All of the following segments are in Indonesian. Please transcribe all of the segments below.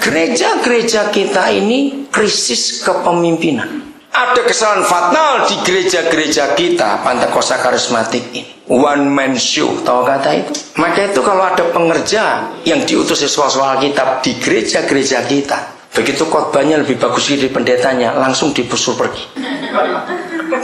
Gereja-gereja kita ini krisis kepemimpinan. Ada kesalahan fatal di gereja-gereja kita Pentakosta Karismatik ini. One man show, tahu kata itu? Maka itu kalau ada pengerja yang diutus soal kitab di gereja-gereja kita, begitu khotbahnya lebih bagus dari pendetanya, langsung dibusur pergi.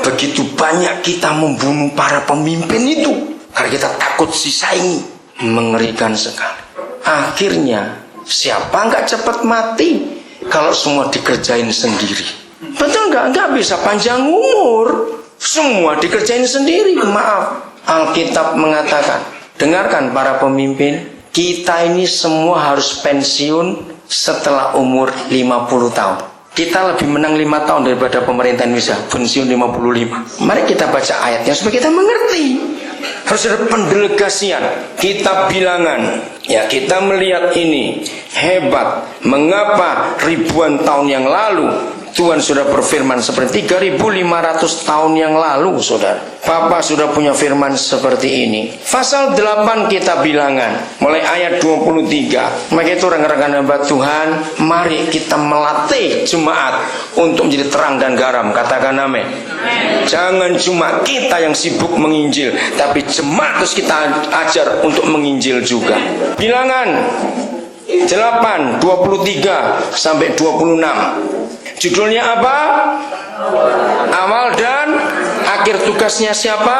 Begitu banyak kita membunuh para pemimpin itu karena kita takut disaingi. Mengerikan sekali. Akhirnya siapa nggak cepat mati kalau semua dikerjain sendiri? Betul nggak? Nggak bisa panjang umur. Semua dikerjain sendiri. Maaf, Alkitab mengatakan, dengarkan para pemimpin, kita ini semua harus pensiun setelah umur 50 tahun. Kita lebih menang 5 tahun daripada pemerintah Indonesia, pensiun 55. Mari kita baca ayatnya supaya kita mengerti. Harus ada pendelegasian. Kitab Bilangan, ya, kita melihat ini hebat. Mengapa ribuan tahun yang lalu Tuhan sudah berfirman seperti 3.500 tahun yang lalu, saudara. Papa sudah punya firman seperti ini. Pasal 8 kitab Bilangan, mulai ayat 23. Maka itu rekan-rekan hamba Tuhan, mari kita melatih jemaat untuk menjadi terang dan garam. Katakan amin. Jangan cuma kita yang sibuk menginjil, tapi jemaat terus kita ajar untuk menginjil juga. Bilangan 8, 23 sampai 26. Judulnya apa? Awal dan akhir. Tugasnya siapa?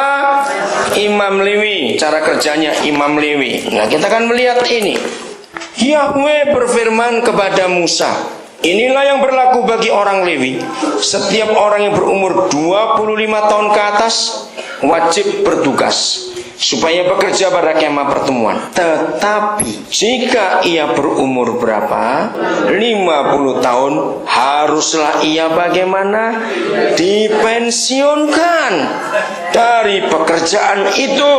Imam Lewi. Cara kerjanya Imam Lewi. Nah, kita akan melihat ini. Yahweh berfirman kepada Musa, inilah yang berlaku bagi orang Lewi. Setiap orang yang berumur 25 tahun ke atas wajib bertugas supaya bekerja pada kemah pertemuan. Tetapi jika ia berumur berapa? 50 tahun, haruslah ia bagaimana? Dipensiunkan dari pekerjaan itu,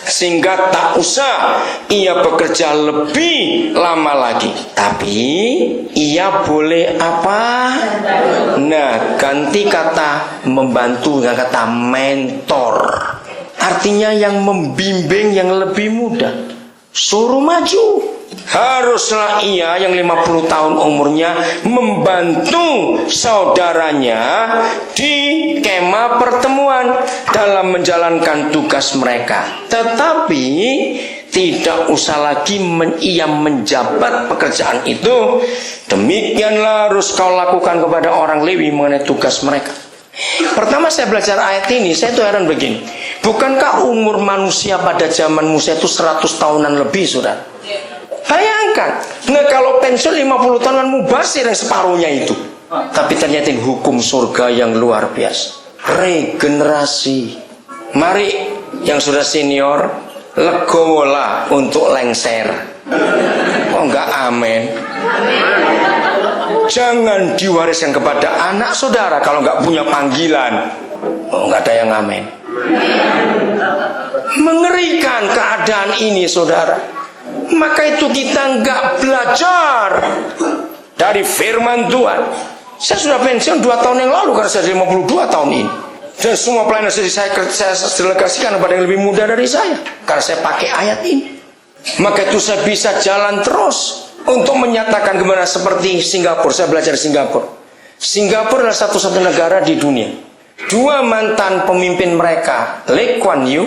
sehingga tak usah ia bekerja lebih lama lagi. Tapi ia boleh apa? Nah, ganti kata membantu dengan kata mentor. Artinya yang membimbing yang lebih muda. Suruh maju. Haruslah ia yang 50 tahun umurnya membantu saudaranya di kemah pertemuan dalam menjalankan tugas mereka. Tetapi tidak usah lagi ia menjabat pekerjaan itu. Demikianlah harus kau lakukan kepada orang Lewi mengenai tugas mereka. Pertama saya belajar ayat ini, saya tuh heran begini. Bukankah umur manusia pada zaman Musa itu 100 tahunan lebih, saudara? Bayangkan, nah kalau pensiun 50 tahun kan mubasir yang separuhnya itu. Tapi ternyata hukum surga yang luar biasa. Regenerasi. Mari yang sudah senior, legowolah untuk lengser. Oh enggak, amin. Jangan diwariskan kepada anak saudara kalau nggak punya panggilan. Oh, nggak ada yang amin. Mengerikan keadaan ini, saudara. Maka itu kita nggak belajar dari firman Tuhan. Saya sudah pensiun 2 tahun yang lalu karena saya 52 tahun ini. Dan semua pelayanan saya delegasikan kepada yang lebih muda dari saya karena saya pakai ayat ini. Maka itu saya bisa jalan terus untuk menyatakan gimana seperti Singapura. Saya belajar Singapura. Singapura adalah satu-satu negara di dunia. 2 mantan pemimpin mereka, Lee Kuan Yew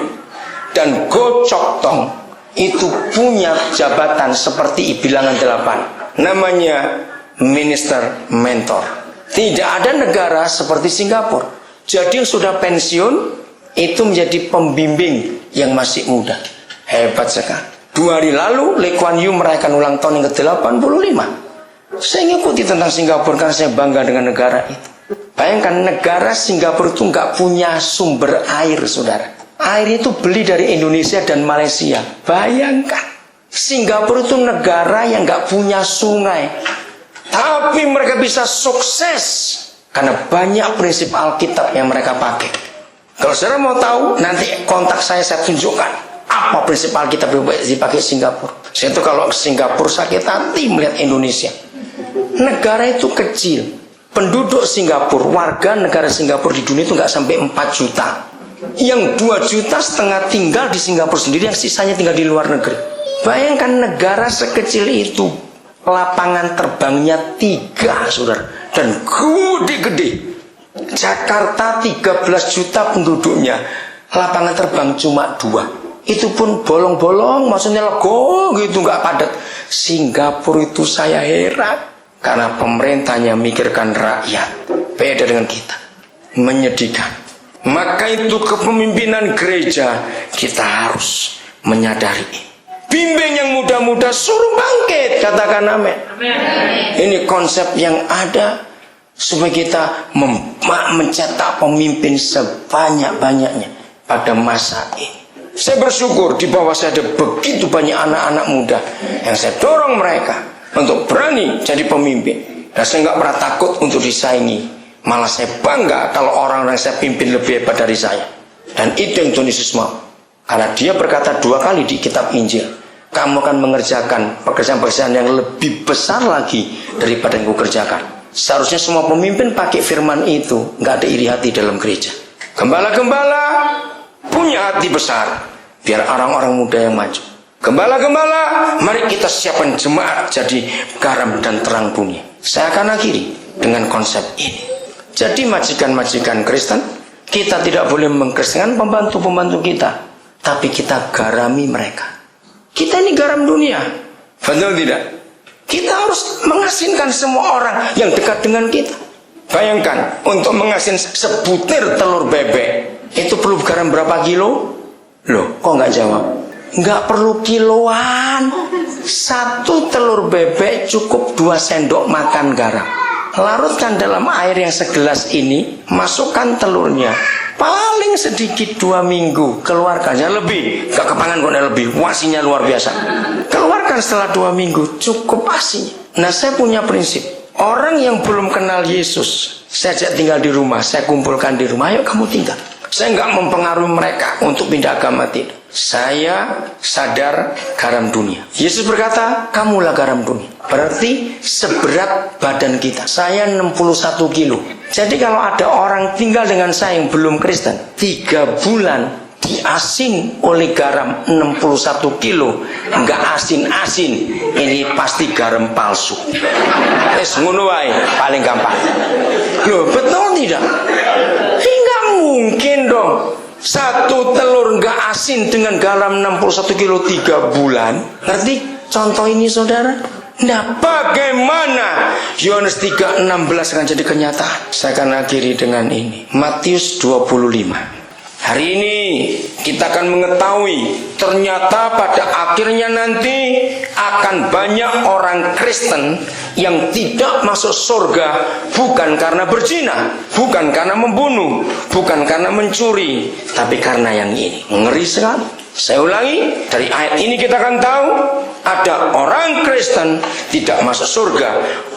dan Goh Chok Tong, itu punya jabatan seperti Bilangan 8. Namanya Minister Mentor. Tidak ada negara seperti Singapura. Jadi yang sudah pensiun itu menjadi pembimbing yang masih muda. Hebat sekali. 2 hari lalu Lee Kuan Yew merayakan ulang tahun yang ke-85. Saya ngikuti tentang Singapura karena saya bangga dengan negara itu. Bayangkan negara Singapura itu nggak punya sumber air, saudara. Air itu beli dari Indonesia dan Malaysia. Bayangkan, Singapura itu negara yang nggak punya sungai, tapi mereka bisa sukses karena banyak prinsip Alkitab yang mereka pakai. Kalau saudara mau tahu, nanti kontak saya tunjukkan apa prinsip Alkitab dipakai Singapura. Saya itu kalau Singapura sakit hati melihat Indonesia. Negara itu kecil. Penduduk Singapura, warga negara Singapura di dunia itu nggak sampai 4 juta. Yang 2,5 juta tinggal di Singapura sendiri, yang sisanya tinggal di luar negeri. Bayangkan negara sekecil itu lapangan terbangnya 3, saudara, dan gede-gede. Jakarta 13 juta penduduknya, lapangan terbang cuma 2. Itu pun bolong-bolong, maksudnya lego gitu, nggak padat. Singapura itu saya heran, karena pemerintahnya mikirkan rakyat. Beda dengan kita, menyedihkan. Maka itu kepemimpinan gereja kita harus menyadari. Bimbing yang muda-muda, suruh bangkit, katakan amin. Ini konsep yang ada supaya kita mencetak pemimpin sebanyak-banyaknya pada masa ini. Saya bersyukur di bawah saya ada begitu banyak anak-anak muda yang saya dorong mereka untuk berani jadi pemimpin. Dan saya nggak pernah takut untuk disaingi. Malah saya bangga kalau orang-orang yang saya pimpin lebih hebat dari saya. Dan itu yang Tuhan Yesus mau. Karena dia berkata 2 kali di kitab Injil, kamu akan mengerjakan pekerjaan-pekerjaan yang lebih besar lagi daripada yang kukerjakan. Seharusnya semua pemimpin pakai firman itu. Nggak ada iri hati dalam gereja. Gembala-gembala punya hati besar, biar orang-orang muda yang maju. Gembala-gembala, mari kita siapkan jemaat jadi garam dan terang dunia. Saya akan akhiri dengan konsep ini. Jadi majikan-majikan Kristen, kita tidak boleh mengkristenkan pembantu-pembantu kita, tapi kita garami mereka. Kita ini garam dunia, betul tidak? Kita harus mengasinkan semua orang yang dekat dengan kita. Bayangkan, untuk mengasin sebutir telur bebek, itu perlu garam berapa kilo? Loh, kok nggak jawab? Nggak perlu kiloan. 1 telur bebek cukup 2 sendok makan garam. Larutkan dalam air yang segelas ini, masukkan telurnya. Paling sedikit 2 minggu, keluarkan. Ya lebih, gak kepangan kok lebih. Asinnya luar biasa. Keluarkan setelah 2 minggu, cukup asinnya. Nah, saya punya prinsip. Orang yang belum kenal Yesus, saya ajak tinggal di rumah, saya kumpulkan di rumah, ayo kamu tinggal. Saya nggak mempengaruhi mereka untuk pindah agama, tidak. Saya sadar garam dunia. Yesus berkata, kamulah garam dunia. Berarti seberat badan kita. Saya 61 kilo. Jadi kalau ada orang tinggal dengan saya yang belum Kristen, 3 bulan diasin oleh garam 61 kilo, nggak asin-asin, ini pasti garam palsu. Ngono wae, paling gampang. Loh, betul tidak? Nggak mungkin dong. 1 telur nggak asin dengan garam 61 kilo 3 bulan. Ngerti contoh ini, saudara? Nah, bagaimana Yohanes 3:16 akan jadi kenyataan? Saya akan akhiri dengan ini. Matius 25. Hari ini kita akan mengetahui ternyata pada akhirnya nanti akan banyak orang Kristen yang tidak masuk surga bukan karena berzina, bukan karena membunuh, bukan karena mencuri, tapi karena yang ini. Ngeri sekali. Saya ulangi, dari ayat ini kita akan tahu ada orang Kristen tidak masuk surga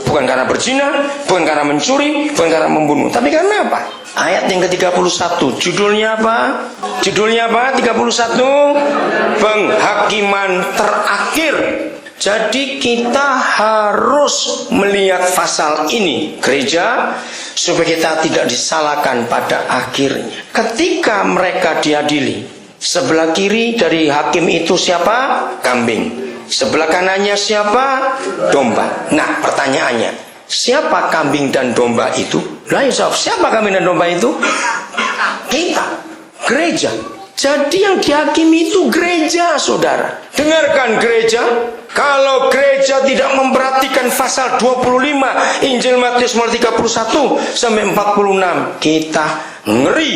bukan karena berzina, bukan karena mencuri, bukan karena membunuh, tapi karena apa? Ayat yang ke-31, judulnya apa? Judulnya apa? 31, penghakiman terakhir. Jadi kita harus melihat pasal ini, gereja, supaya kita tidak disalahkan pada akhirnya. Ketika mereka diadili, sebelah kiri dari hakim itu siapa? Kambing. Sebelah kanannya siapa? Domba. Nah, pertanyaannya, siapa kambing dan domba itu? Lah, jawab, siapa kambing dan domba itu? Kita, gereja. Jadi yang dihakimi itu gereja, saudara. Dengarkan gereja. Kalau gereja tidak memperhatikan pasal 25 Injil Matius mulai 31 sampai 46, kita ngeri.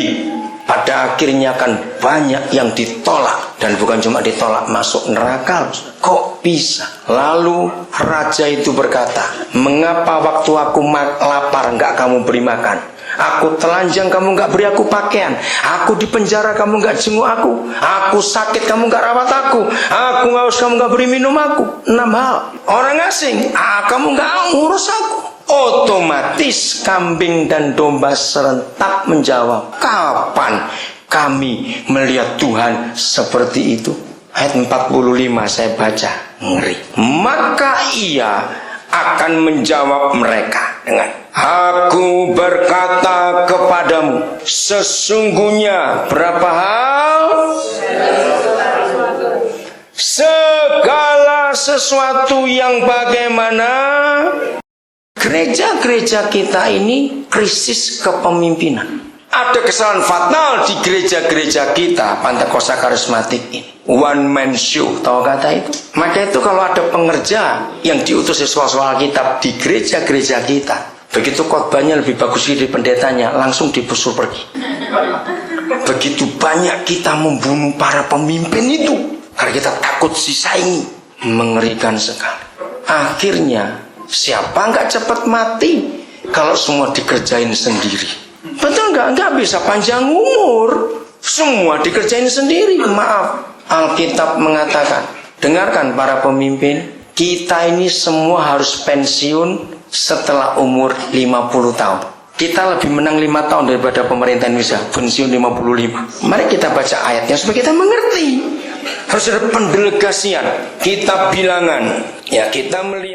Pada akhirnya akan banyak yang ditolak. Dan bukan cuma ditolak, masuk neraka. Kok bisa? Lalu raja itu berkata, mengapa waktu aku lapar enggak kamu beri makan? Aku telanjang kamu enggak beri aku pakaian. Aku di penjara kamu enggak jenguk aku. Aku sakit kamu enggak rawat aku. Aku haus kamu enggak beri minum aku. 6 hal. Orang asing, kamu enggak ngurus aku. Otomatis kambing dan domba serentak menjawab, kapan kami melihat Tuhan seperti itu? Ayat 45 saya baca, ngeri. Maka ia akan menjawab mereka dengan, aku berkata kepadamu, sesungguhnya berapa hal? Segala adalah sesuatu yang bagaimana gereja-gereja kita ini krisis kepemimpinan. Ada kesalahan fatal di gereja-gereja kita Pentakosta Karismatik ini. One man show, tahu kata itu? Maka itu kalau ada pengerja yang diutus soal Alkitab di gereja-gereja kita, begitu khotbahnya lebih bagus dari pendetanya, langsung dibusur pergi. Begitu banyak kita membunuh para pemimpin itu karena kita takut disaingi. Mengerikan sekali. Akhirnya siapa nggak cepat mati kalau semua dikerjain sendiri? Betul nggak? Nggak bisa panjang umur. Semua dikerjain sendiri. Maaf, Alkitab mengatakan, dengarkan para pemimpin, kita ini semua harus pensiun setelah umur 50 tahun. Kita lebih menang 5 tahun daripada pemerintah Indonesia, pensiun 55. Mari kita baca ayatnya supaya kita mengerti. Harus ada pendelegasian. Kitab Bilangan, ya kita melihat